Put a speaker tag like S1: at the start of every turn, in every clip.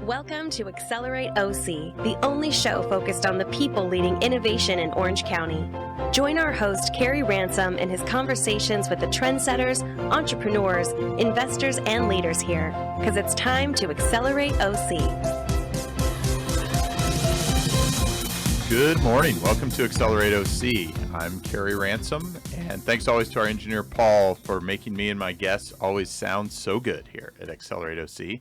S1: Welcome to Accelerate OC, the only show focused on the people leading innovation in Orange County. Join our host, Kerry Ransom, in his conversations with the trendsetters, entrepreneurs, investors, and leaders here, because it's time to Accelerate OC.
S2: Good morning. Welcome to Accelerate OC. I'm Kerry Ransom, and thanks always to our engineer, Paul, for making me and my guests always sound so good here at Accelerate OC.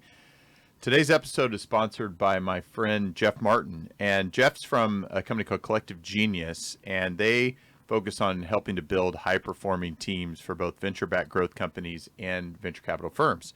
S2: Today's episode is sponsored by my friend Jeff Martin, and Jeff's from a company called Collective Genius, and they focus on helping to build high-performing teams for both venture-backed growth companies and venture capital firms.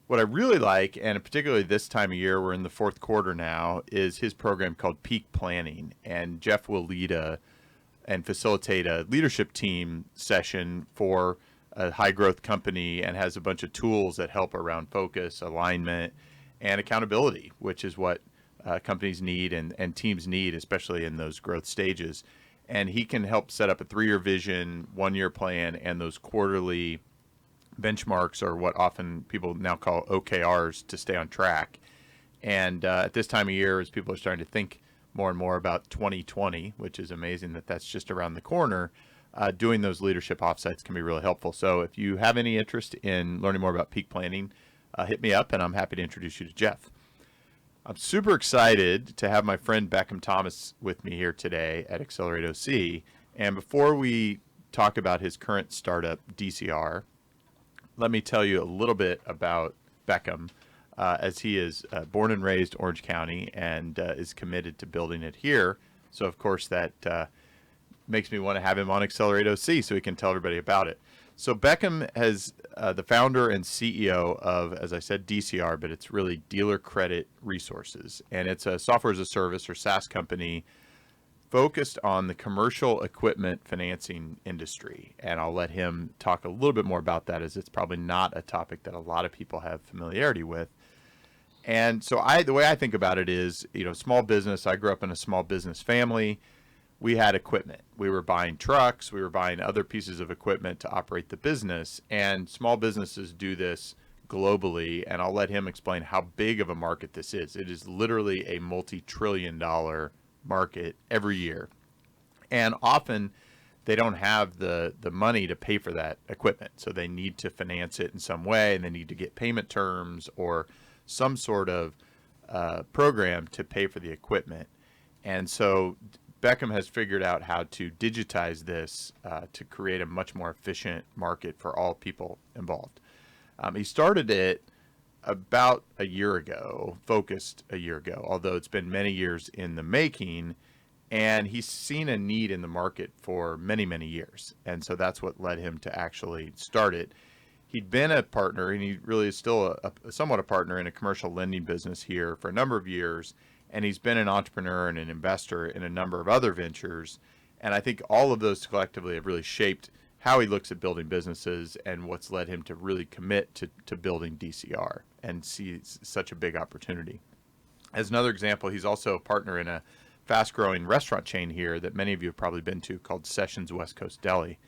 S2: What I really like, and particularly this time of year, we're in the fourth quarter now, is his program called Peak Planning, and Jeff will lead and facilitate a leadership team session for a high-growth company and has a bunch of tools that help around focus, alignment, and accountability, which is what companies need and teams need, especially in those growth stages. And he can help set up a 3-year vision, 1-year plan, and those quarterly benchmarks, or what often people now call OKRs, to stay on track. And at this time of year, as people are starting to think more and more about 2020, which is amazing that that's just around the corner, doing those leadership offsites can be really helpful. So if you have any interest in learning more about peak planning, hit me up, and I'm happy to introduce you to Jeff. I'm super excited to have my friend Beckham Thomas with me here today at Accelerate OC. And before we talk about his current startup, DCR, let me tell you a little bit about Beckham, as he is born and raised Orange County and is committed to building it here. So, of course, that makes me want to have him on Accelerate OC so he can tell everybody about it. So Beckham has the founder and CEO of, as I said, DCR, but it's really Dealer Credit Resources. And it's a software as a service, or SaaS company, focused on the commercial equipment financing industry. And I'll let him talk a little bit more about that, as it's probably not a topic that a lot of people have familiarity with. And so the way I think about it is, small business. I grew up in a small business family. We had equipment. We were buying trucks. We were buying other pieces of equipment to operate the business. And small businesses do this globally. And I'll let him explain how big of a market this is. It is literally a multi-trillion-dollar market every year. And often they don't have the money to pay for that equipment. So they need to finance it in some way, and they need to get payment terms or some sort of program to pay for the equipment. And so Beckham has figured out how to digitize this to create a much more efficient market for all people involved. He started it about a year ago, focused a year ago, although it's been many years in the making, and he's seen a need in the market for many, many years. And so that's what led him to actually start it. He'd been a partner, and he really is still somewhat a partner in a commercial lending business here for a number of years. And he's been an entrepreneur and an investor in a number of other ventures. And I think all of those collectively have really shaped how he looks at building businesses and what's led him to really commit to building DCR and see such a big opportunity. As another example, he's also a partner in a fast-growing restaurant chain here that many of you have probably been to, called Sessions West Coast Deli.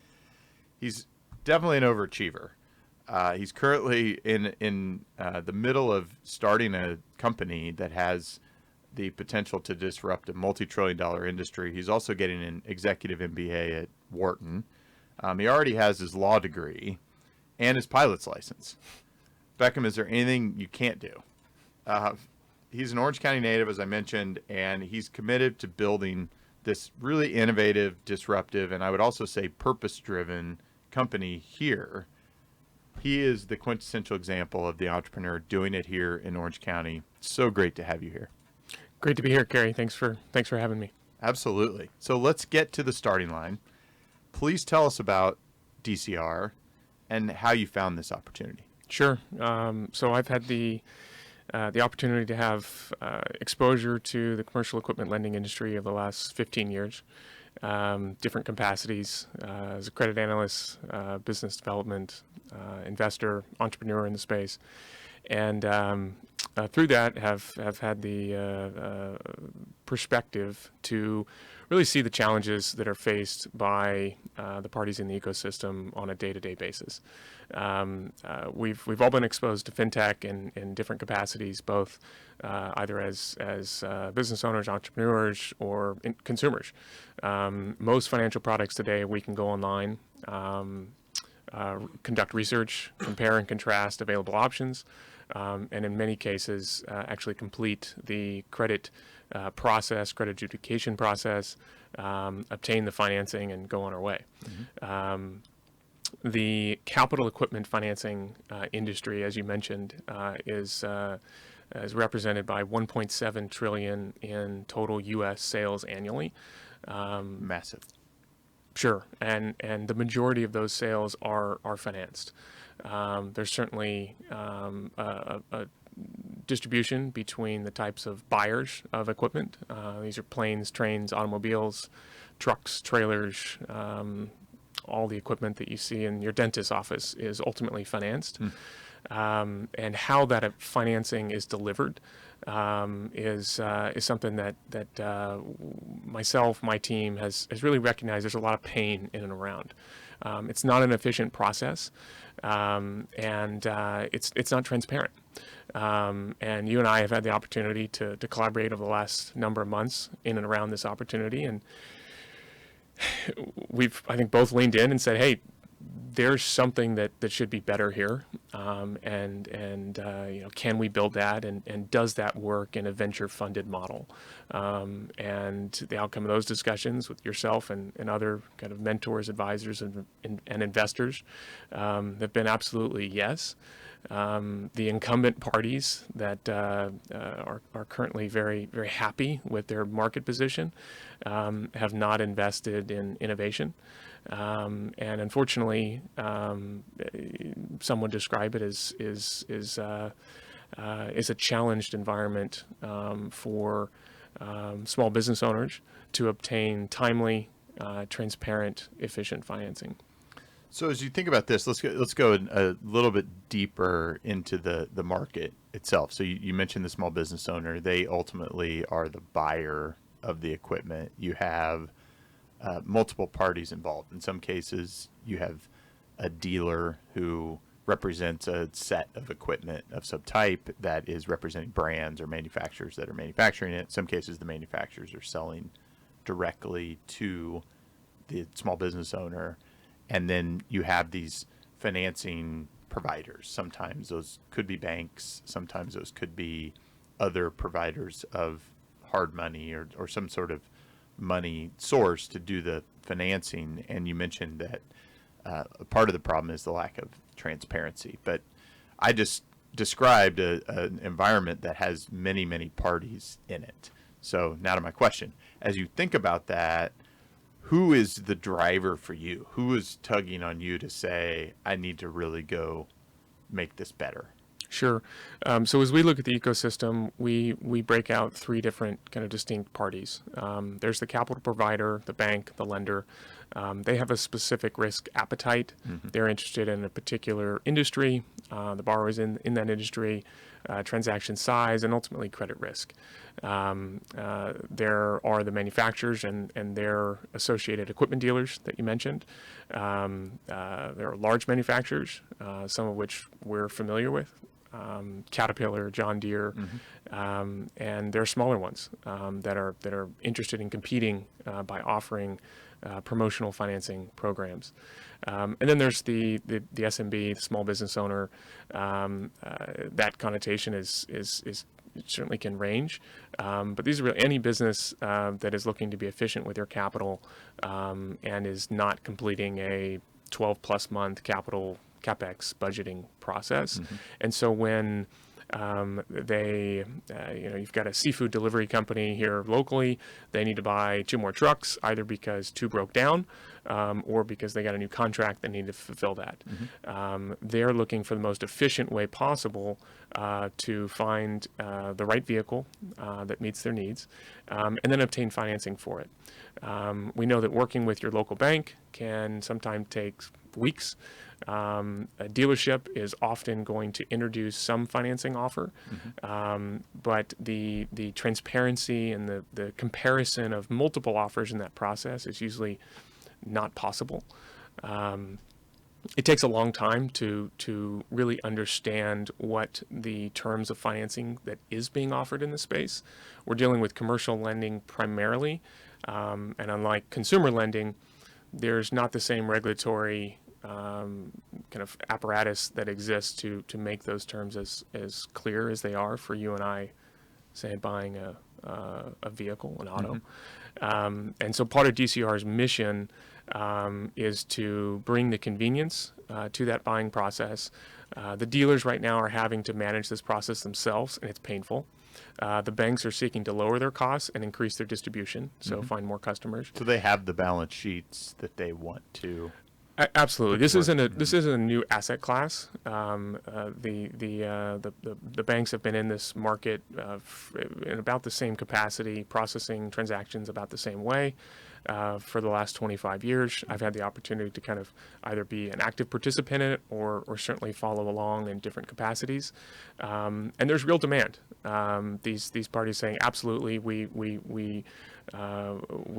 S2: He's definitely an overachiever. He's currently in the middle of starting a company that has the potential to disrupt a multi-trillion-dollar industry. He's also getting an executive MBA at Wharton. He already has his law degree and his pilot's license. Beckham, is there anything you can't do? He's an Orange County native, as I mentioned, and he's committed to building this really innovative, disruptive, and I would also say purpose-driven company here. He is the quintessential example of the entrepreneur doing it here in Orange County. So great to have you here.
S3: Great to be here, Kerry. Thanks for having me.
S2: Absolutely. So let's get to the starting line. Please tell us about DCR and how you found this opportunity.
S3: Sure. So I've had the opportunity to have exposure to the commercial equipment lending industry over the last 15 years, different capacities as a credit analyst, business development, investor, entrepreneur in the space, and through that have had the perspective to really see the challenges that are faced by the parties in the ecosystem on a day-to-day basis. We've all been exposed to fintech in different capacities, both either as business owners, entrepreneurs, or consumers. Most financial products today, we can go online, conduct research, compare and contrast available options, and in many cases actually complete the credit process, credit adjudication process, obtain the financing, and go on our way. The capital equipment financing industry, as you mentioned, is represented by 1.7 trillion in total U.S. sales annually.
S2: Massive.
S3: Sure, and the majority of those sales are financed. There's certainly a distribution between the types of buyers of equipment. These are planes, trains, automobiles, trucks, trailers. All the equipment that you see in your dentist's office is ultimately financed. And how that financing is delivered is something that myself, my team has really recognized. There's a lot of pain in and around. It's not an efficient process, and it's not transparent. And you and I have had the opportunity to collaborate over the last number of months in and around this opportunity, and we've, I think, both leaned in and said, hey, there's something that should be better here, and can we build that, and does that work in a venture-funded model? And the outcome of those discussions with yourself and other kind of mentors, advisors, and investors have been absolutely yes. The incumbent parties that are currently very, very happy with their market position have not invested in innovation. And unfortunately, some would describe it as a challenged environment for small business owners to obtain timely, transparent, efficient financing.
S2: So as you think about this, let's go a little bit deeper into the market itself. So you mentioned the small business owner. They ultimately are the buyer of the equipment. You have multiple parties involved. In some cases, you have a dealer who represents a set of equipment of some type that is representing brands or manufacturers that are manufacturing it. In some cases, the manufacturers are selling directly to the small business owner. And then you have these financing providers. Sometimes those could be banks. Sometimes those could be other providers of hard money or some sort of money source to do the financing. And you mentioned that a part of the problem is the lack of transparency. But I just described an environment that has many, many parties in it. So now to my question. As you think about that, who is the driver for you? Who is tugging on you to say, I need to really go make this better?
S3: Sure. So as we look at the ecosystem, we break out three different kind of distinct parties. There's the capital provider, the bank, the lender. They have a specific risk appetite. They're interested in a particular industry, the borrowers in that industry, transaction size, and ultimately credit risk. There are the manufacturers and their associated equipment dealers that you mentioned. There are large manufacturers, some of which we're familiar with. Caterpillar, John Deere, and there are smaller ones that are interested in competing by offering promotional financing programs. And then there's the SMB, the small business owner. That connotation is it certainly can range, but these are really any business that is looking to be efficient with their capital and is not completing a 12+ month CapEx budgeting process. And so when you've got a seafood delivery company here locally, they need to buy 2 more trucks, either because 2 broke down or because they got a new contract that need to fulfill that. They're looking for the most efficient way possible to find the right vehicle that meets their needs and then obtain financing for it. We know that working with your local bank can sometimes take weeks. A dealership is often going to introduce some financing offer, but the transparency and the comparison of multiple offers in that process is usually not possible. It takes a long time to really understand what the terms of financing that is being offered in the space. We're dealing with commercial lending primarily, and unlike consumer lending, there's not the same regulatory kind of apparatus that exists to make those terms as clear as they are for you and I, say, buying a vehicle, an auto. And so part of DCR's mission is to bring the convenience to that buying process. The dealers right now are having to manage this process themselves, and it's painful. The banks are seeking to lower their costs and increase their distribution, so find more customers.
S2: So they have the balance sheets that they want to.
S3: Absolutely. This isn't a new asset class. The banks have been in this market in about the same capacity, processing transactions about the same way for the last 25 years. I've had the opportunity to kind of either be an active participant in it or certainly follow along in different capacities. And there's real demand. These parties saying absolutely, we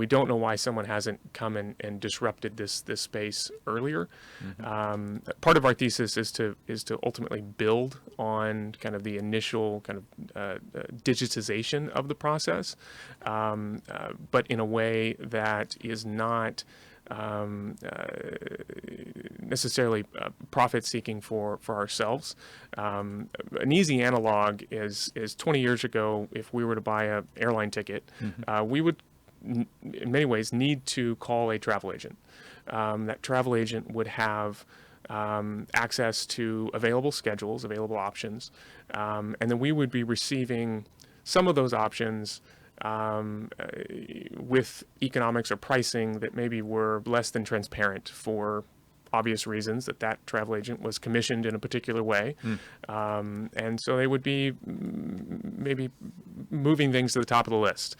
S3: don't know why someone hasn't come and disrupted this space earlier. Part of our thesis is to ultimately build on kind of the initial kind of digitization of the process, but in a way that is not necessarily profit seeking for ourselves. An easy analog is 20 years ago, if we were to buy an airline ticket, we would in many ways need to call a travel agent. That travel agent would have access to available schedules, available options, and then we would be receiving some of those options with economics or pricing that maybe were less than transparent for obvious reasons, that travel agent was commissioned in a particular way. And so they would be maybe moving things to the top of the list.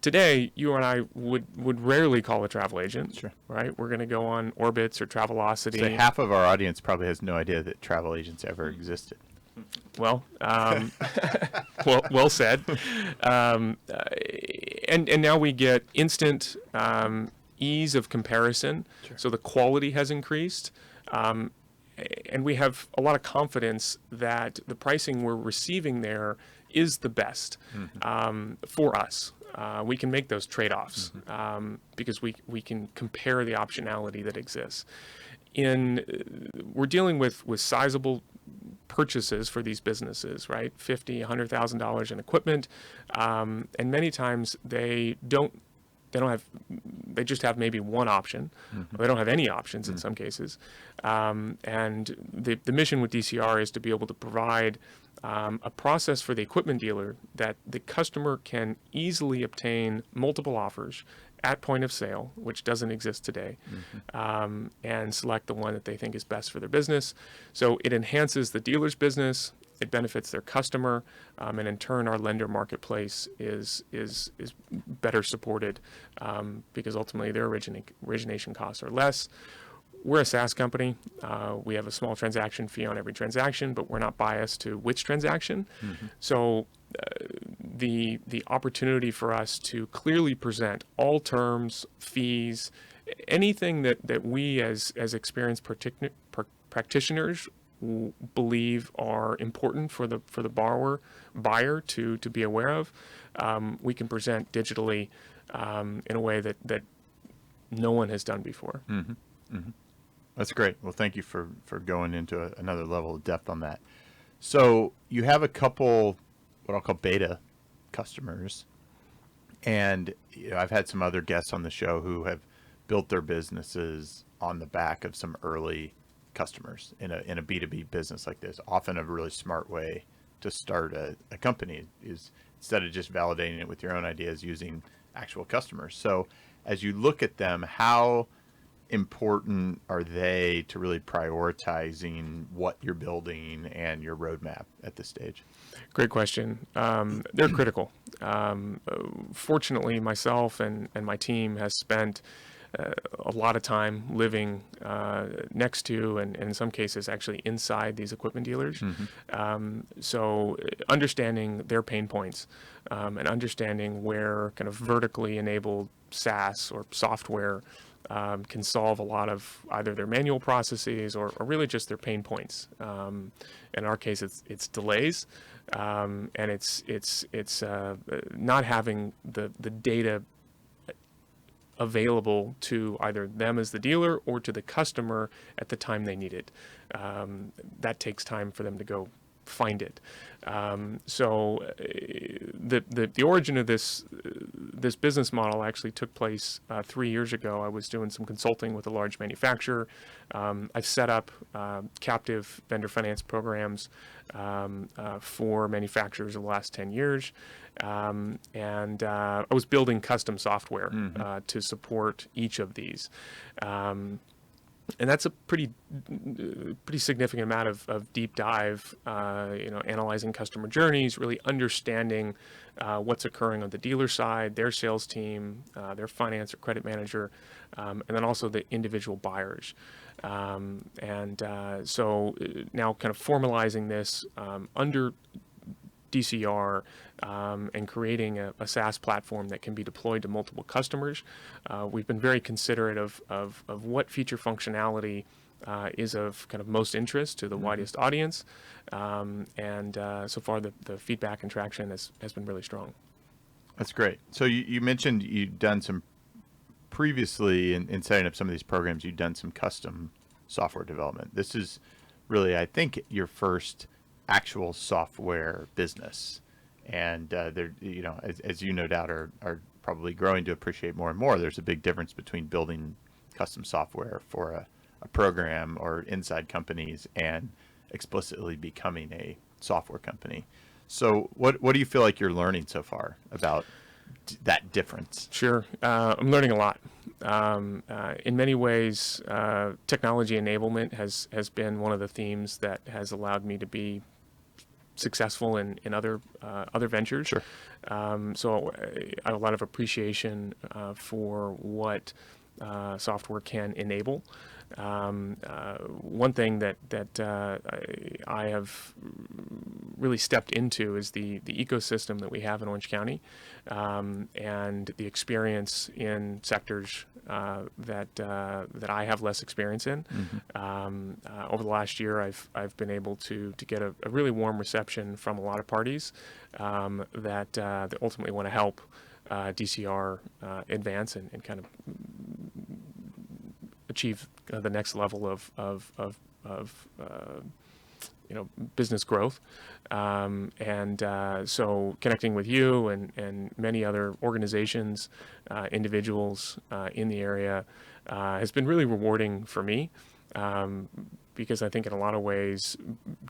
S3: Today, you and I would rarely call a travel agent,
S2: Sure.
S3: right? We're going to go on Orbitz or Travelocity.
S2: So half of our audience probably has no idea that travel agents ever existed.
S3: Well, well said. And now we get instant ease of comparison.
S2: Sure.
S3: So the quality has increased. And we have a lot of confidence that the pricing we're receiving there is the best for us. We can make those trade-offs because we can compare the optionality that exists. We're dealing with sizable purchases for these businesses, right? $50,000, $100,000 in equipment, and many times they just have maybe one option, or they don't have any options in some cases. And the mission with DCR is to be able to provide a process for the equipment dealer that the customer can easily obtain multiple offers at point of sale, which doesn't exist today, and select the one that they think is best for their business. So it enhances the dealer's business, it benefits their customer, and in turn our lender marketplace is better supported because ultimately their origination costs are less. We're a SaaS company. We have a small transaction fee on every transaction, but we're not biased to which transaction. So the opportunity for us to clearly present all terms, fees, anything that we as experienced practitioners believe are important for the buyer to be aware of, we can present digitally in a way that no one has done before.
S2: That's great. Well, thank you for going into another level of depth on that. So you have a couple, what I'll call beta customers, and I've had some other guests on the show who have built their businesses on the back of some early customers in a B2B business like this. Often a really smart way to start a company is, instead of just validating it with your own ideas, using actual customers. So as you look at them, how important are they to really prioritizing what you're building and your roadmap at this stage?
S3: Great question. They're critical. Fortunately, myself and my team has spent a lot of time living next to, and in some cases actually inside these equipment dealers. So understanding their pain points and understanding where kind of vertically enabled SaaS or software can solve a lot of either their manual processes or really just their pain points. In our case, it's delays, and it's not having the data available to either them as the dealer or to the customer at the time they need it. That takes time for them to go find it. So the origin of this business model actually took place 3 years ago. I was doing some consulting with a large manufacturer. I've set up captive vendor finance programs for manufacturers in the last 10 years. And I was building custom software to support each of these. And that's a pretty significant amount of deep dive, analyzing customer journeys, really understanding what's occurring on the dealer side, their sales team, their finance or credit manager, and then also the individual buyers. So now kind of formalizing this under DCR and creating a SaaS platform that can be deployed to multiple customers. We've been very considerate of what feature functionality is of kind of most interest to the widest audience. So far the feedback and traction has been really strong.
S2: That's great. So you mentioned you'd done some previously in setting up some of these programs, you'd done some custom software development. This is really, I think, your first actual software business, and there, as you no doubt are probably growing to appreciate more and more, there's a big difference between building custom software for a program or inside companies and explicitly becoming a software company. So what do you feel like you're learning so far about that difference?
S3: Sure. I'm learning a lot. In many ways, technology enablement has been one of the themes that has allowed me to be successful in other ventures.
S2: Sure.
S3: So I have a lot of appreciation for what software can enable. One thing that I have really stepped into is the ecosystem that we have in Orange County, and the experience in sectors that I have less experience in. Over the last year, I've been able to get a really warm reception from a lot of parties that ultimately want to help DCR advance and kind of achieve the next level of business growth. So connecting with you and many other organizations, individuals in the area has been really rewarding for me, because I think in a lot of ways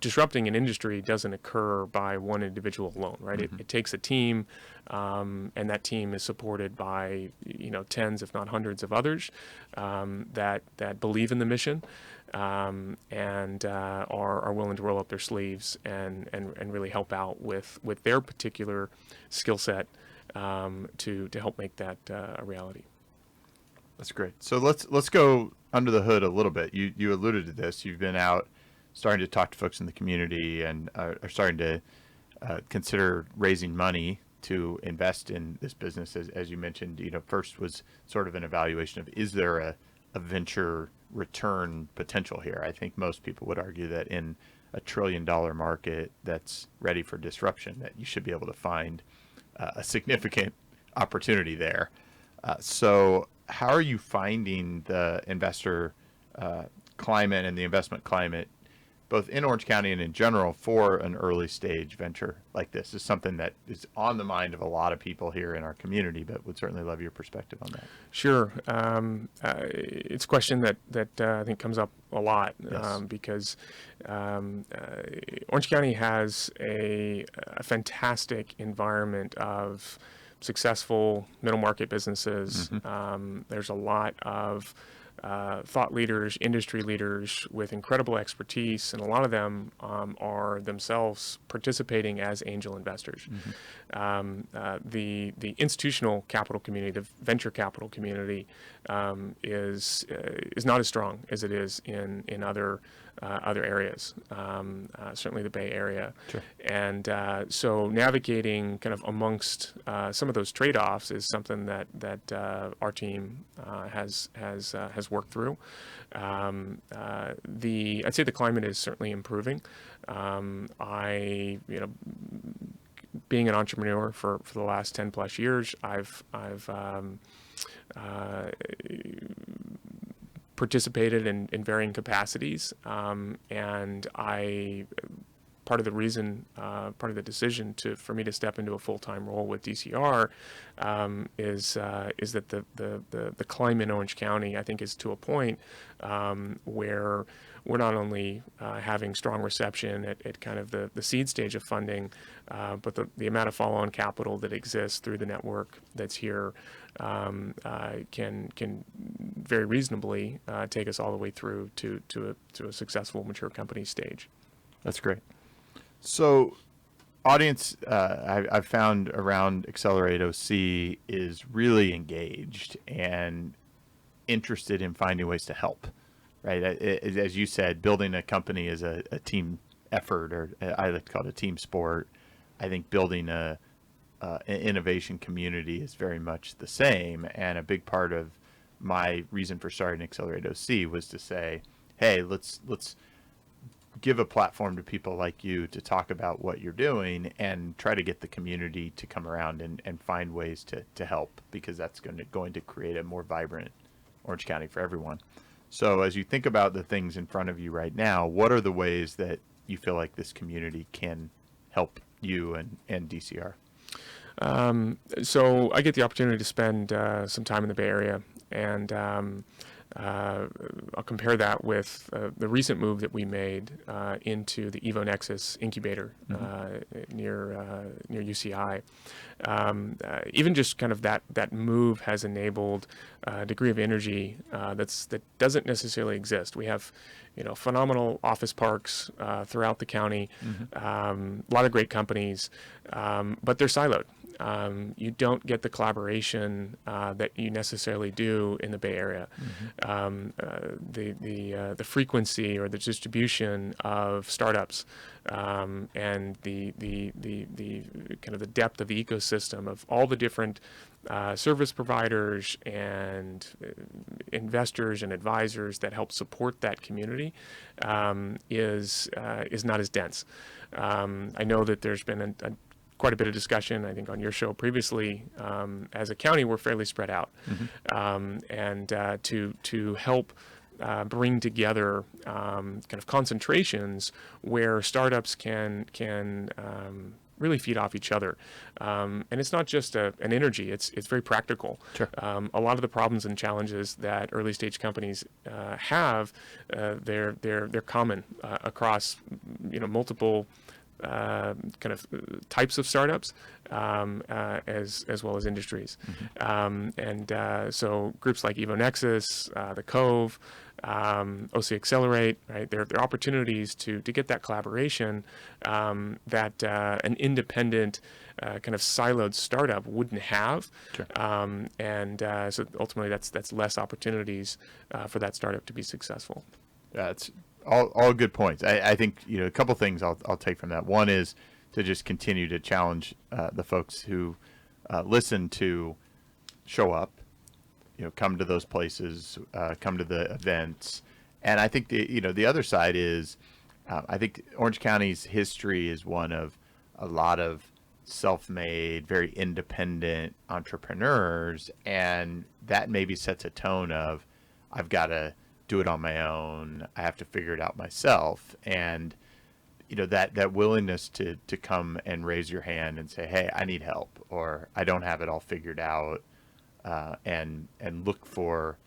S3: disrupting an industry doesn't occur by one individual alone, right? It takes a team, and that team is supported by tens if not hundreds of others that believe in the mission, and are willing to roll up their sleeves and really help out with their particular skill set to help make that a reality.
S2: That's great. So let's go under the hood a little bit. You alluded to this. You've been out starting to talk to folks in the community and are starting to consider raising money to invest in this business. As you mentioned, first was sort of an evaluation of, is there a venture return potential here? I think most people would argue that in a $1 trillion market that's ready for disruption, that you should be able to find a significant opportunity there. So how are you finding the investor climate and the investment climate, both in Orange County and in general, for an early stage venture like this? Is something that is on the mind of a lot of people here in our community, but would certainly love your perspective on that.
S3: Sure. It's a question that I think comes up a lot.
S2: Yes.
S3: Because Orange County has a fantastic environment of successful middle market businesses. There's a lot of thought leaders, industry leaders with incredible expertise, and a lot of them are themselves participating as angel investors. The institutional capital community, the venture capital community, is not as strong as it is in other areas, certainly the Bay Area.
S2: Sure.
S3: And so navigating kind of amongst some of those trade-offs is something that our team has worked through. I'd say the climate is certainly improving. Being an entrepreneur for the last 10 plus years, I've participated in varying capacities, and part of the reason, part of the decision for me to step into a full-time role with DCR is that the climate in Orange County, I think, is to a point where we're not only having strong reception at kind of the seed stage of funding, but the amount of follow-on capital that exists through the network that's here can very reasonably take us all the way through to a successful mature company stage.
S2: That's great. So, audience, I've found around Accelerate OC is really engaged and interested in finding ways to help, right? As you said, building a company is a team effort, or I like to call it a team sport. I think building an innovation community is very much the same. And a big part of my reason for starting Accelerate OC was to say, hey, let's give a platform to people like you to talk about what you're doing and try to get the community to come around and find ways to help, because that's going to create a more vibrant Orange County for everyone. So as you think about the things in front of you right now, what are the ways that you feel like this community can help you and DCR?
S3: So I get the opportunity to spend some time in the Bay Area, and I'll compare that with the recent move that we made into the Evo Nexus incubator near UCI. Even just kind of that move has enabled a degree of energy that doesn't necessarily exist. We have phenomenal office parks throughout the county, a lot of great companies, but they're siloed. You don't get the collaboration that you necessarily do in the Bay Area. The frequency or the distribution of startups and the kind of the depth of the ecosystem of all the different service providers and investors and advisors that help support that community is not as dense. I know that there's been quite a bit of discussion, I think, on your show previously. As a county, we're fairly spread out, and to help bring together kind of concentrations where startups can really feed off each other, and it's not just an energy; it's very practical.
S2: Sure.
S3: A lot of the problems and challenges that early stage companies have, they're common across multiple kind of types of startups, as well as industries. So groups like Evo Nexus, the Cove, OC Accelerate, right? They're opportunities to get that collaboration that an independent kind of siloed startup wouldn't have.
S2: Sure.
S3: So ultimately that's less opportunities for that startup to be successful.
S2: That's all good points. I think a couple things I'll take from that. One is to just continue to challenge the folks who listen to show up, come to those places, come to the events. And I think the other side is I think Orange County's history is one of a lot of self-made, very independent entrepreneurs, and that maybe sets a tone of I've got to do it on my own. I have to figure it out myself. And that willingness to come and raise your hand and say, hey, I need help, or I don't have it all figured out, and look for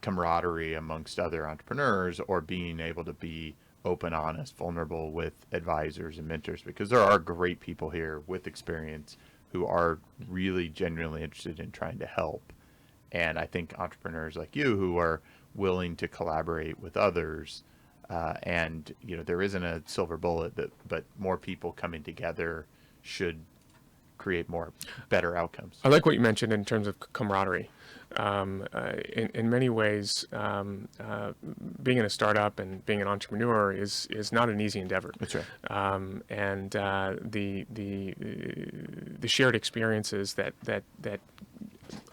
S2: camaraderie amongst other entrepreneurs, or being able to be open, honest, vulnerable with advisors and mentors, because there are great people here with experience who are really genuinely interested in trying to help. And I think entrepreneurs like you who are willing to collaborate with others. And there isn't a silver bullet, but more people coming together should create better outcomes.
S3: I like what you mentioned in terms of camaraderie. In many ways, being in a startup and being an entrepreneur is not an easy endeavor.
S2: That's right.
S3: And the shared experiences that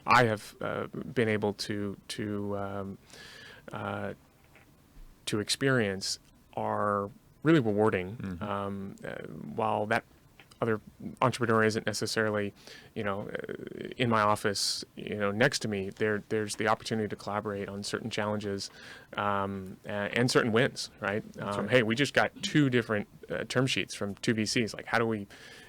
S3: I have been able to experience are really rewarding. While that other entrepreneur isn't necessarily, in my office, next to me, there's the opportunity to collaborate on certain challenges and certain wins, right?
S2: Right.
S3: Hey, we just got 2 different term sheets from 2 VCs. Like, how do we,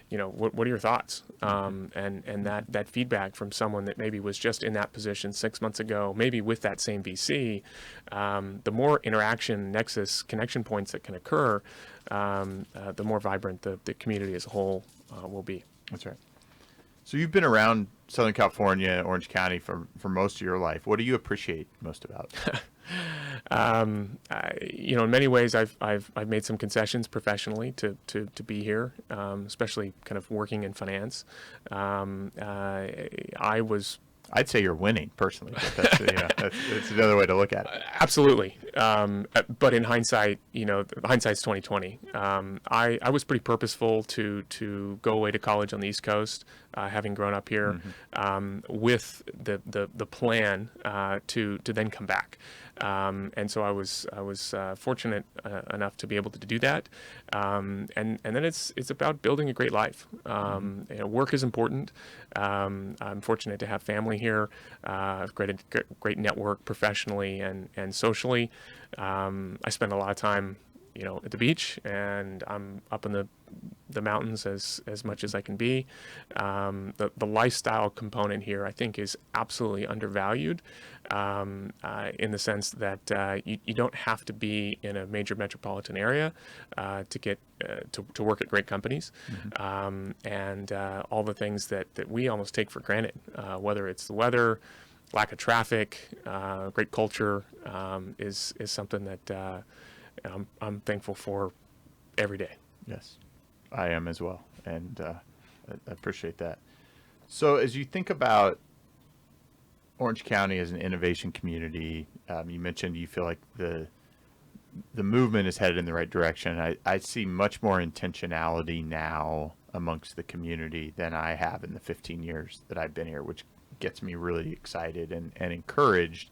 S3: what are your thoughts? And that feedback from someone that maybe was just in that position 6 months ago, maybe with that same VC, the more interaction, nexus, connection points that can occur, the more vibrant the community as a whole will be.
S2: That's right. So you've been around Southern California, Orange County for most of your life. What do you appreciate most about it?
S3: In many ways, I've made some concessions professionally to be here, especially kind of working in finance.
S2: I'd say you're winning personally, but that's another way to look at it.
S3: Absolutely. But in hindsight, hindsight's 2020. I was pretty purposeful to go away to college on the East Coast, having grown up here, with the plan to then come back. And so I was fortunate enough to be able to do that. And then it's about building a great life. Work is important. I'm fortunate to have family here, great network professionally and socially. I spend a lot of time, at the beach, and I'm up in the mountains as much as I can be. The lifestyle component here, I think, is absolutely undervalued, in the sense that you don't have to be in a major metropolitan area to get to work at great companies, and all the things that we almost take for granted, whether it's the weather, lack of traffic, great culture, is something that I'm thankful for every day.
S2: Yes, I am as well, and I appreciate that. So as you think about Orange County as an innovation community, you mentioned you feel like the movement is headed in the right direction. I see much more intentionality now amongst the community than I have in the 15 years that I've been here, which gets me really excited and encouraged.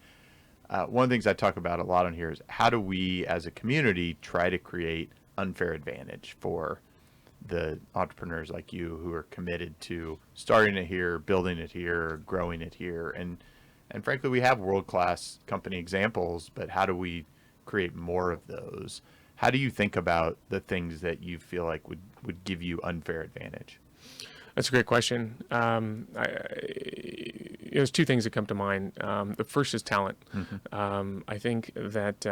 S2: One of the things I talk about a lot on here is how do we as a community try to create unfair advantage for the entrepreneurs like you who are committed to starting it here, building it here, growing it here. And frankly, we have world-class company examples, but how do we create more of those? How do you think about the things that you feel like would give you unfair advantage?
S3: That's a great question. There's 2 things that come to mind. The first is talent. I think that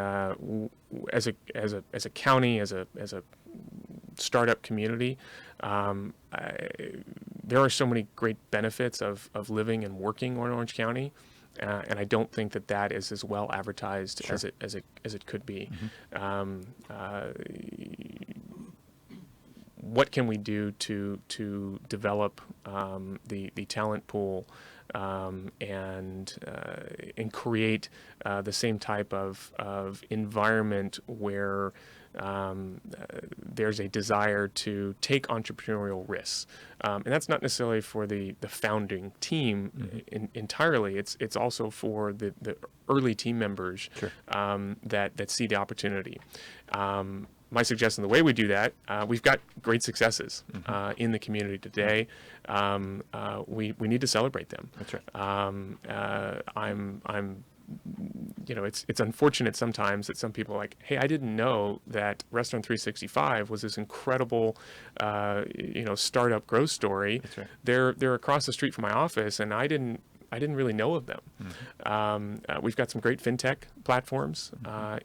S3: as a county, as a startup community, there are so many great benefits of living and working in Orange County, and I don't think that is as well advertised as it could be. What can we do to develop the talent pool and create the same type of environment where there's a desire to take entrepreneurial risks, and that's not necessarily for the founding team entirely. It's also for the early team members that see the opportunity. My suggestion, the way we do that, we've got great successes in the community today. We need to celebrate them.
S2: That's right.
S3: It's unfortunate sometimes that some people are like, hey, I didn't know that Restaurant 365 was this incredible, startup growth story.
S2: That's right.
S3: They're across the street from my office, and I didn't really know of them. We've got some great fintech platforms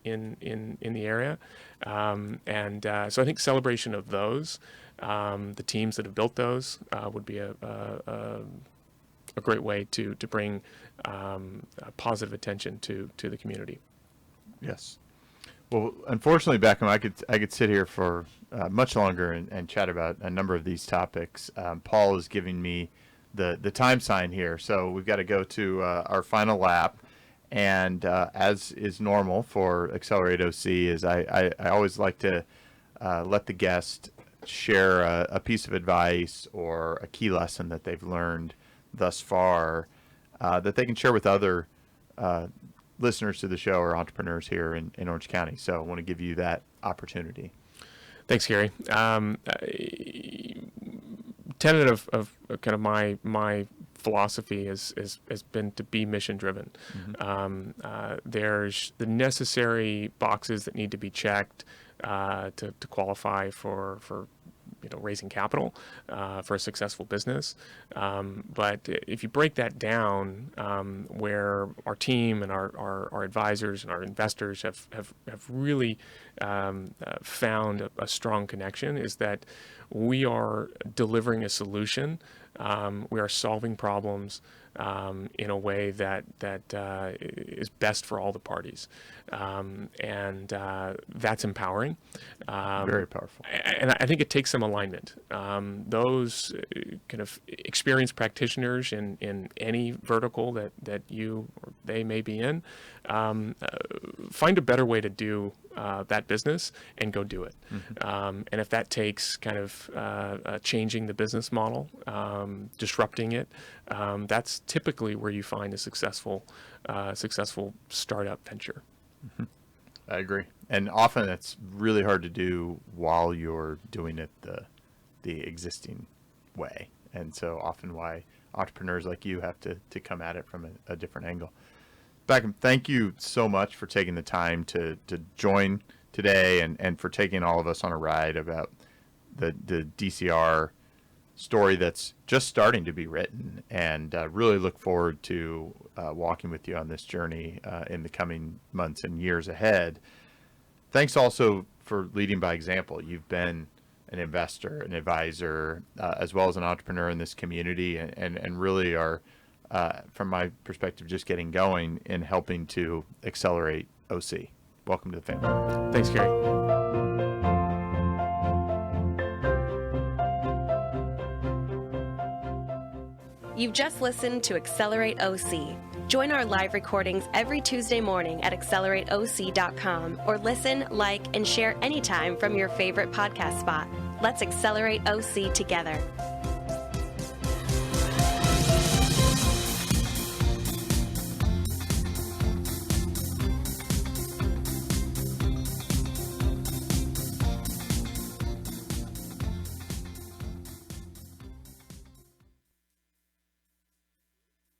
S3: in the area, so I think celebration of those, the teams that have built those, would be a great way to bring positive attention to the community.
S2: Yes. Well, unfortunately, Beckham, I could sit here for much longer and chat about a number of these topics. Paul is giving me the time sign here, so we've got to go to our final lap. And as is normal for Accelerate OC, is I always like to let the guest share a piece of advice or a key lesson that they've learned thus far that they can share with other listeners to the show or entrepreneurs here in Orange County. So I want to give you that opportunity.
S3: Thanks, Gary. Tenet of kind of my philosophy has been to be mission driven. Mm-hmm. There's the necessary boxes that need to be checked to qualify for raising capital for a successful business. But if you break that down, where our team and our advisors and our investors have really found a strong connection, is that we are delivering a solution. We are solving problems in a way that is best for all the parties, and that's empowering.
S2: Very powerful.
S3: And I think it takes some alignment. Those kind of experienced practitioners in any vertical that you or they may be in, find a better way to do that business and go do it. Mm-hmm. And if that takes kind of changing the business model, disrupting it, that's typically where you find a successful startup venture.
S2: Mm-hmm. I agree. And often it's really hard to do while you're doing it the existing way. And so often why entrepreneurs like you have to come at it from a different angle. Beckham, thank you so much for taking the time to join today and for taking all of us on a ride about the DCR story that's just starting to be written, and really look forward to walking with you on this journey in the coming months and years ahead. Thanks also for leading by example. You've been an investor, an advisor, as well as an entrepreneur in this community, and really are, from my perspective, just getting going in helping to accelerate OC. Welcome to the family.
S3: Thanks, Gary.
S1: You've just listened to Accelerate OC. Join our live recordings every Tuesday morning at accelerateoc.com, or listen, like, and share anytime from your favorite podcast spot. Let's accelerate OC together.